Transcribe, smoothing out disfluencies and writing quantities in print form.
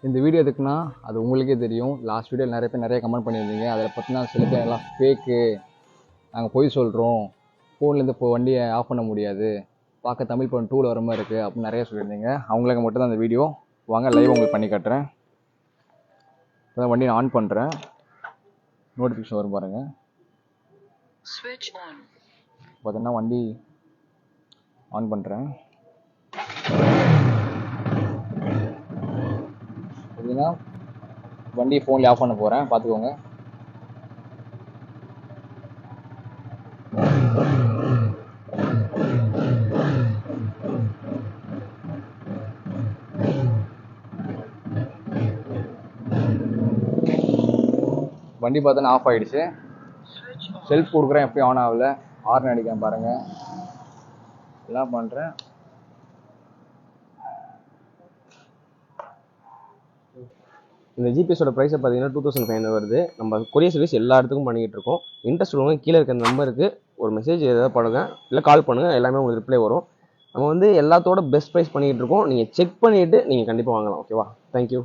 இந்த வீடியோ எதுக்குன்னா அது உங்களுக்கே தெரியும். லாஸ்ட் வீடியோவில் நிறைய பேர் நிறைய கமெண்ட் பண்ணியிருந்தீங்க. அதில் பார்த்தீங்கன்னா சில பேர் எல்லாம் ஃபேக்கு, நாங்கள் பொய் சொல்கிறோம், ஃபோன்லேருந்து இப்போ வண்டியை ஆஃப் பண்ண முடியாது, பார்க்க தமிழ் படம் 2ல் வர மாதிரி இருக்குது அப்படின்னு நிறைய சொல்லியிருந்தீங்க. அவங்களுக்கு மட்டும்தான் அந்த வீடியோ. வாங்க லைவ் உங்களுக்கு பண்ணி காட்டுறேன். இப்போ வண்டியை நான் ஆன் பண்ணுறேன். நோட்டிஃபிகேஷன் வரும் பாருங்கள். பார்த்தீங்கன்னா வண்டி ஆன் பண்ணுறேன். பார்த்தீங்கன்னா வண்டியை ஃபோன்லேயே ஆஃப் பண்ண போகிறேன், பார்த்துக்கோங்க. வண்டி பார்த்தோன்னா ஆஃப் ஆகிடுச்சு. செல்ஃப் கொடுக்குறேன், எப்பயும் ஆன் ஆகலை. ஹார்ன் அடிக்கிறேன் பாருங்கள், எல்லாம் பண்ணுறேன். இந்த ஜிபிஎஸோட ப்ரைஸை பார்த்தீங்கன்னா 2500 வருது. நம்ம கொரியர் சர்வீஸ் எல்லா இடத்துக்கும் பண்ணிக்கிட்டு இருக்கோம். இன்ட்ரெஸ்ட் உள்ளவங்க கீழே இருக்க நம்பருக்கு ஒரு மெசேஜ் ஏதாவது பண்ணுங்கள், இல்லை கால் பண்ணுங்கள், எல்லாமே உங்களுக்கு ரிப்ளை வரும். நம்ம எல்லாத்தோட பெஸ்ட் ப்ரைஸ் பண்ணிக்கிட்டு இருக்கோம். நீங்கள் செக் பண்ணிவிட்டு நீங்கள் கண்டிப்பாக வாங்கலாம். ஓகேவா? தேங்க்யூ.